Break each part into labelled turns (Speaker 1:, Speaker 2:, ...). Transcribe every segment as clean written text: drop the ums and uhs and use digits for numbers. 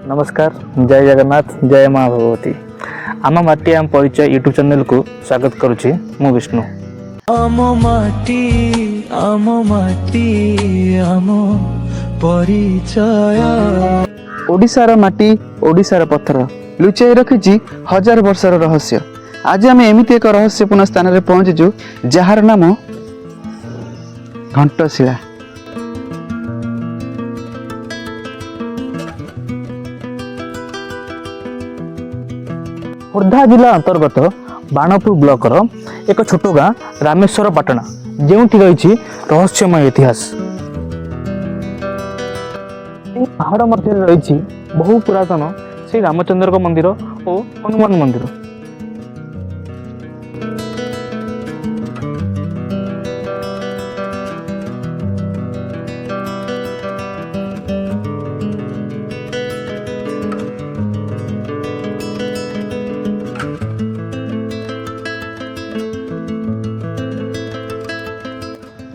Speaker 1: नमस्कार, जय जगन्नाथ, जय माँ भगवती। आम माटी आम परिचय यूट्यूब चैनल को स्वागत करुच्ची मु विष्णु।
Speaker 2: आम माटी आम परिचय।
Speaker 3: ओडिशार माटी ओडिशार पत्थर लुचाई रखिछि हजार वर्षर रहस्य। आज आम एमती एक रहस्यपूर्ण स्थान में पहुंचीचु जार नाम घंटशिला।
Speaker 1: खोर्धा जिला अंतर्गत बाणपुर ब्लॉकर एक छोट गाँ रामेश्वर पाटना जोटी रही रहस्यमय इतिहास। पहाड़ मध्य रही बहु पुरातन श्री रामचंद्र मंदिर और हनुमान मंदिर।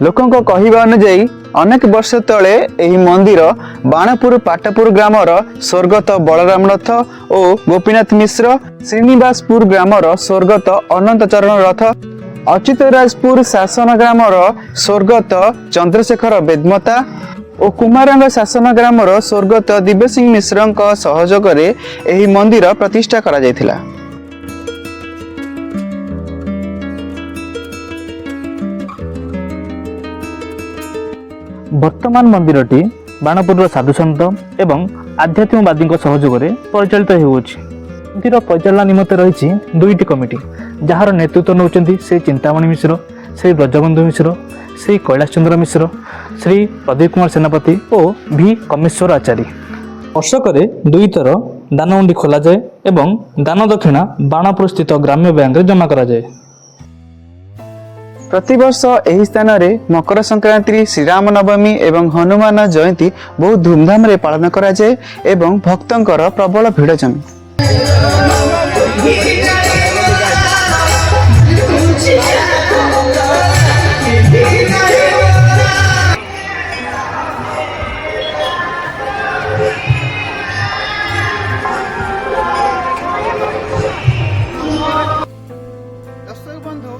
Speaker 3: लोकों कहवा अनुजाई अनेक वर्ष तले एही मंदिर बाणपुर पाटपुर ग्रामर स्वर्गत बलरामनाथ और गोपीनाथ मिश्र, श्रीनिवासपुर ग्रामर स्वर्गत अनंत चरण रथ, अच्युतराजपुर शासन ग्रामर स्वर्गत चंद्रशेखर बेदमता और कुमारंग शासन ग्रामर स्वर्गत दिव्य सिंह मिश्र सहयोग एही मंदिर प्रतिष्ठा करा जायथिला।
Speaker 1: वर्तमान मंदिरटी बाणपुर साधुसंत एवं आध्यात्मवादी सहयोग परिचालित होउछि। मंदिर परिचालना निमित्त रही दुईटी कमिटी जार नेतृत्व नौचंती श्री चिंतामणि मिश्र, श्री ब्रजबंधु मिश्र, श्री कैलाश चंद्र मिश्र, श्री प्रदीप कुमार सेनापति और भी कमेश्वर आचार्य। वर्षक दुई थर दानमंडी खोल जाए एवं दान दक्षिणा बाणपुर स्थित ग्राम्य बैंक जमा करा जाए।
Speaker 3: प्रतिवर्ष एही स्थान रे मकर संक्रांति, श्रीराम नवमी एवं हनुमान जयंती बहुत धूमधाम रे पालन करा जाए एवं भक्तंकर प्रबल भिड़ जमी।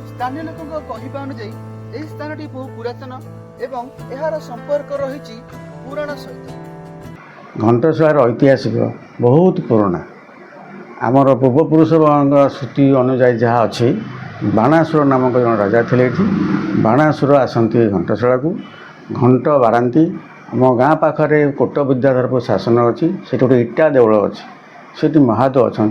Speaker 3: स्थानीय लोकों कहवा अनुजाई यह स्थानटी बहु पुरातन एवं यार संपर्क रही पुराण सहित।
Speaker 4: घंटशिलार ऐतिहासिक बहुत पुराना आमर पूर्वपुरुष श्रुति अनुजाई जहाँ अच्छी बाणासुर नामक जन राजा थे ये बाणासुर आसती घंटशिला को घंट बाराती। आम गाँ पाखे कोट विद्याधरपुर शासन अच्छी से गोटे इटा देवल अच्छी से महादेव अच्छा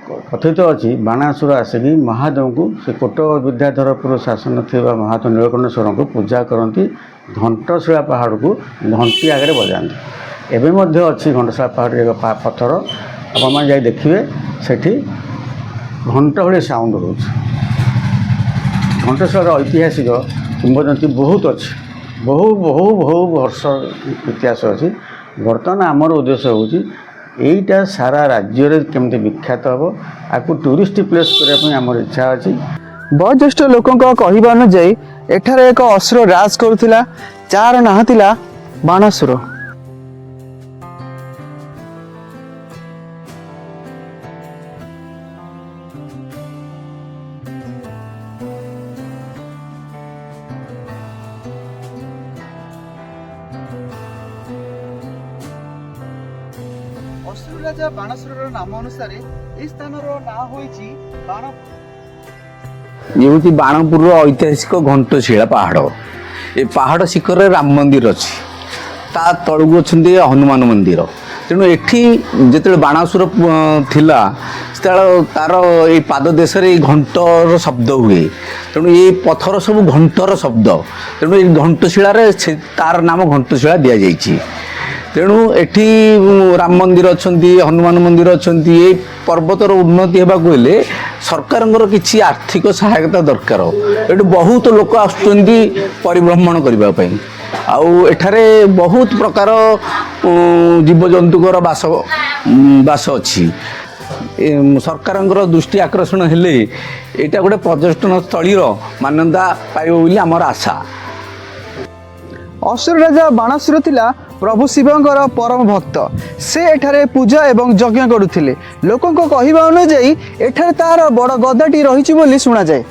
Speaker 4: कथित अच्छी बाणासुर आसिकी महादेव को से कोट विद्याधरपुर शासन थी महादेव नीलकंठेश्वर को पूजा करती घंटशिला पहाड़ को घंटी आगे बजाती। एवं अच्छी घंटशिला पहाड़ एक पत्थर आप जाए देखिए सेठी घंट भाई साउंड हो। घंटशिलार ऐतिहासिक किंवदंती बहुत अच्छी बहु बहु बहु वर्ष इतिहास अच्छी। बर्तमान आमर उद्देश्य हूँ यहीटा सारा राज्य रे केमती विख्यात हम आपको टूरिस्ट प्लेस करने आम इच्छा अच्छी।
Speaker 3: वयोज्येष्ठ लोकों कहवा अनुजाई एठार एक असुर राज करुला जार ना थिला बाणासुर। असुर राजा बाणासुर नाम अनुसार इस स्थान ना होइछि बाणपुर।
Speaker 5: ये बाणपुर ऐतिहासिक घंटशिला पहाड़। ये पहाड़ शिखर राम मंदिर अच्छी ता तलू अच्छा हनुमान मंदिर। तेणु एठी जिते बाणासुर थिला तार ये पाद देश घंटर शब्द हुए। तेणु ये पत्थर सब घंटर शब्द तेणु ये घंटशिला तार नाम घंटशिला दि जाइए। तेणु एठी राम मंदिर अच्छी हनुमान मंदिर अच्छी ये पर्वतर उन्नति होगा हेले सरकार किसी आर्थिक सहायता दरकार। ये बहुत लोक आसुच्चंदी परिभ्रमण करने आठारे बहुत प्रकार जीवजंतुकर बास अच्छी। सरकार दृष्टि आकर्षण हेले यहाँ गोटे पर्यटन स्थल मान्यता पाइब बोली आमर आशा।
Speaker 3: असुर राजा बाणासुर थिला प्रभु शिवंकर परम भक्त से एठारे पूजा एवं यज्ञ करुथिले लोकंक कहिबा अनुଯାୟୀ एठारे तार बड़ गदाटी रहिछि बोली सुना जाए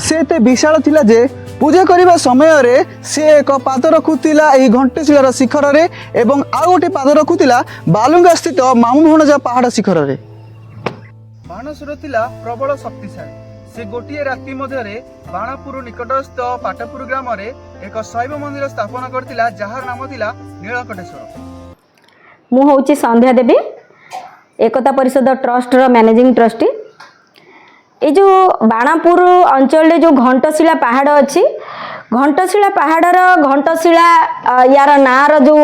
Speaker 3: से एते विशाल थिला जे पूजा करने समय से एक पाद रखुला यही घंटेशिलार शिखर रे एवं आउ गोटे पाद रखुला बालुंगा स्थित मामुभणजा पहाड़ शिखर रे। बाणासुर थिला प्रबल शक्तिशाली से गोटे राति मध्य बाणापुर निकटस्थ पाटपुर ग्राम रे एक शैव मंदिर स्थापन करथिला जहार नाम थिला नीलकंठेश्वर।
Speaker 6: मु होची संध्या देवी एकता परिषद ट्रस्ट रो मैनेजिंग ट्रस्टी। ये जो बाणापुर अंचल जो घंटशिला पहाड़ अच्छी घंटशिला पहाड़र घंटशिला यार नार जो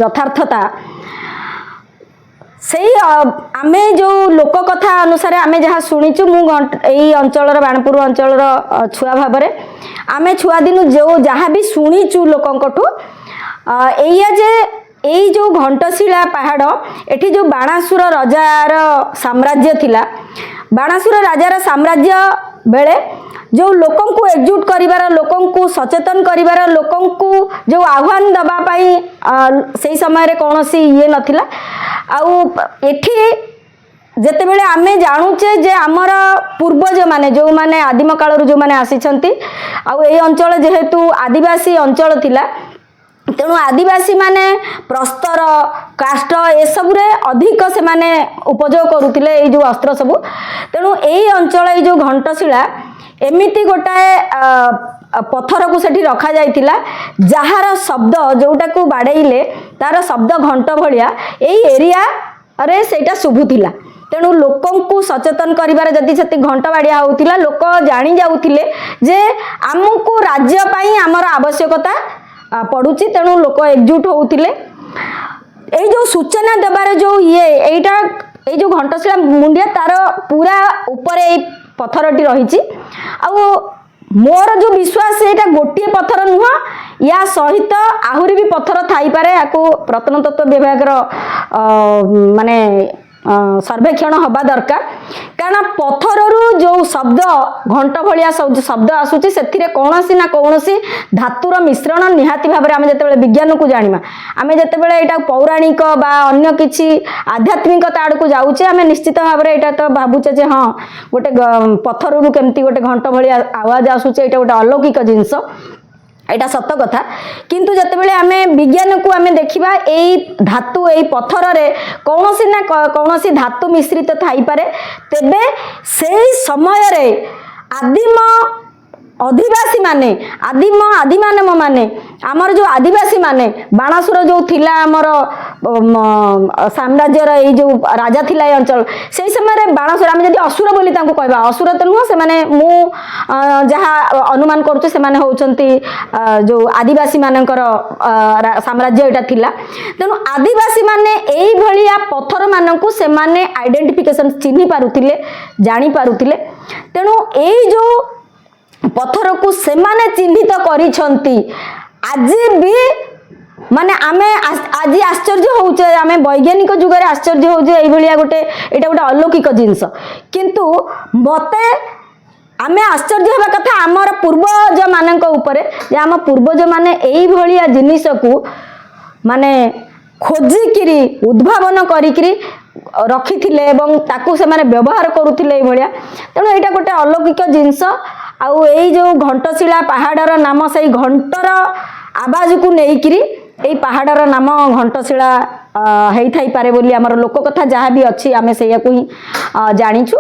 Speaker 6: यथार्थता से आमे जो लोक कथा अनुसार आमे जहाँ शुणीचु यही अंचल बाणपुर अंचल छुआ भाव में आमे छुआ दिन जो जहाँ भी शुणीचु लोकंठू एया जे यही जो घंटशिला पहाड़ एठी जो बाणासुर राजार साम्राज्य थिला बाणासुर राजार साम्राज्य बेले जो लोकं को एकजुट करिवार लोकं को सचेतन करिवार लोकं को जो आह्वान दबा पाई से समय रे कोनोसी ये नथिला आउ एठी जेते बेले आमे जानुचे जे हमर पूर्वज माने जो माने आदिम काल जो माने आसीछंती आउ एई अंचल जेहेतु आदिवासी अंचल थिला तेणु आदिवासी माने प्रस्तर काष्ठ ए सबुरे अधिक से माने उपयोग करुथिले ए जो अस्त्र सबु तेणु एई अंचल ए जो घंटशिला एमिति गोटाए पत्थर को सेठी रखा जाइतिला जहार शब्द जोटा को बाडेइले तार शब्द घंट भलिया एई एरिया रे सेटा शुभुथिला तेणु लोकं को सचेतन करिवार जदि सेति घंट बाड़िया होउथिला लोक जानि जाउथिले जे आमको राज्य पई हमर आवश्यकता पड़ुची तेणु लोक एकजुट होउथिले एई जो सूचना देबार जो ये एटा ए जो घंटशिला मुंडिया तार पूरा ऊपर ए पत्थरटी रही मोर जो विश्वास एटा गोटे पत्थर नुह या सहित आहुरी भी पत्थर थाई पारे याकू प्रत्नतत्व विभाग माने सर्वेक्षण हवा दरकार कारण पत्थर जो शब्द घंट भाया शब्द आसूची से कौनसी ना कौनसी धातुर मिश्रण निहाती भाव में आम जो विज्ञान को जाना आम जो यहाँ पौराणिक बा अन्य किसी आध्यात्मिकता आड़ को जाऊे आम निश्चित भाव में यहाँ तो भावुचे हाँ गोटे पत्थर केमती गोटे घंट भाया आवाज आसूचे यहाँ गोटे अलौकिक जिनस एटा सत कथा किंतु जतेबेले आमे विज्ञान को आमे देखिबा एई धातु एई पत्थर रे कौनसी ना कौनसी धातु मिश्रित थाई पारे तेबे सेई समय रे आदिम अधिवासी माने आदि मानव माने आमर जो आदिवासी माने बाणासुर जो थिला आमर साम्राज्यर ये जो राजा थिला ए अंचल से समय रे बाणासुर आम जदि असुर बोली तांको कहबा असुर तो नुह से माने मु जहाँ अनुमान करूचे से माने होउचंती जो आदिवासी मानकर साम्राज्य एटा थिला तेणु आदिवासी माने एई भलिया पत्थर मानकु से माने आइडेंटिफिकेशन चिन्हि पारुथिले जानि पारुथिले तेणु एई जो पत्थर को सेमाने चिन्हित करिछंती आज भी माने आमे आज आश्चर्य होउचे आमे वैज्ञानिक जुगरे आश्चर्य होउचे एई भलिया गोटे एटा गोटे अलौकिक जिंस किंतु मते आमे आश्चर्य होबा कथा हमर पूर्वज मानक ऊपरे जे आम पूर्वज माने एई भलिया जिनिस को माने खोजिकिरी उद्भावन करिकिरी रखिथिले एवं ताकू से माने व्यवहार करुथिले एई भलिया तेणु एटा गोटे अलौकिक जिंस आउ यही जो घंटशिला पहाड़र नाम से घंटर आवाज को लेकिरी यही पहाड़र नाम घंटशिला हेई थाई पारे बोली आमर लोक कथा जहाँ भी अच्छी आमे से को ही जानिछु।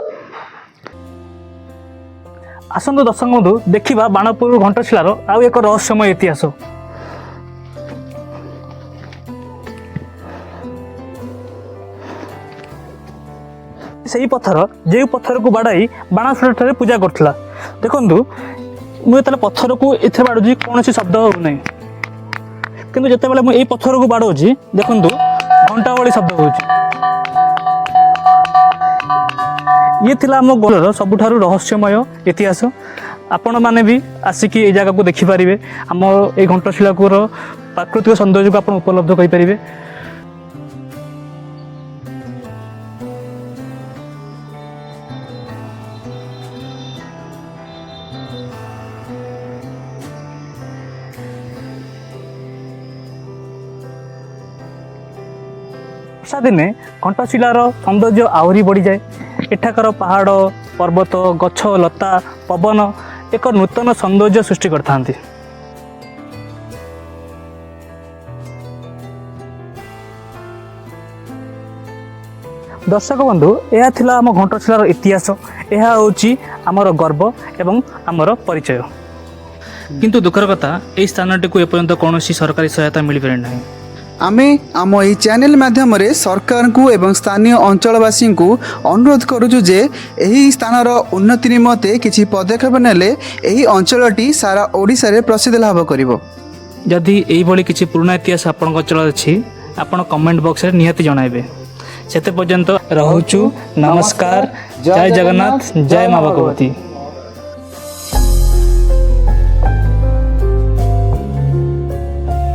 Speaker 1: आसंतु दर्शक बंधु देखिबा बाणपुर घंटशिलार आउ एक रहस्यमय इतिहास। से पत्थर जो पत्थर को बाड़ाई बाणासुर ठारे पूजा करथिला देखंतु मुझे पत्थर को इथे बाड़ुची कौन शब्द होना किंतु जिते बेले मुझे पत्थर को बाड़ौची देखंतु घंटा वाली शब्द होची ये थिला आम गोलर सबुठारु रहस्यमय इतिहास आपण माने भी आसिकी ए जगह को देखि पारिबे आम ए घंटशिला को प्राकृतिक सौंदर्य को आपण उपलब्ध करि पारिबे। ବର୍ଷା ଦିନେ ଘଣ୍ଟଶିଳାର ସୌନ୍ଦର୍ଯ୍ୟ ଆହୁରି ବଢ଼ିଯାଏ। ଏଠାକାର ପାହାଡ଼ ପର୍ବତ ଗଛ ଲତା ପବନ ଏକ ନୂତନ ସୌନ୍ଦର୍ଯ୍ୟ ସୃଷ୍ଟି କରିଥାନ୍ତି। ଦର୍ଶକ ବନ୍ଧୁ, ଏହା ଥିଲା ଆମ ଘଣ୍ଟଶିଳାର ଇତିହାସ। ଏହା ହେଉଛି ଆମର ଗର୍ବ ଏବଂ ଆମର ପରିଚୟ। କିନ୍ତୁ ଦୁଃଖର କଥା, ଏହି ସ୍ଥାନଟିକୁ ଏପର୍ଯ୍ୟନ୍ତ କୌଣସି ସରକାରୀ ସହାୟତା ମିଳିପାରି ନାହିଁ।
Speaker 3: ଆମେ ଆମ ଏହି ଚ୍ୟାନେଲ ମାଧ୍ୟମରେ ସରକାରଙ୍କୁ ଏବଂ ସ୍ଥାନୀୟ ଅଞ୍ଚଳବାସୀଙ୍କୁ ଅନୁରୋଧ କରୁଛୁ ଯେ ଏହି ସ୍ଥାନର ଉନ୍ନତି ନିମନ୍ତେ କିଛି ପଦକ୍ଷେପ ନେଲେ ଏହି ଅଞ୍ଚଳଟି ସାରା ଓଡ଼ିଶାରେ ପ୍ରସିଦ୍ଧ ଲାଭ କରିବ।
Speaker 1: ଯଦି ଏଇଭଳି କିଛି ପୁରୁଣା ଇତିହାସ ଆପଣଙ୍କ ଅଞ୍ଚଳରେ ଅଛି, ଆପଣ କମେଣ୍ଟ ବକ୍ସରେ ନିହାତି ଜଣାଇବେ। ସେତେ ପର୍ଯ୍ୟନ୍ତ ରହୁଛୁ। ନମସ୍କାର। ଜୟ ଜଗନ୍ନାଥ, ଜୟ ମା ଭଗବତୀ।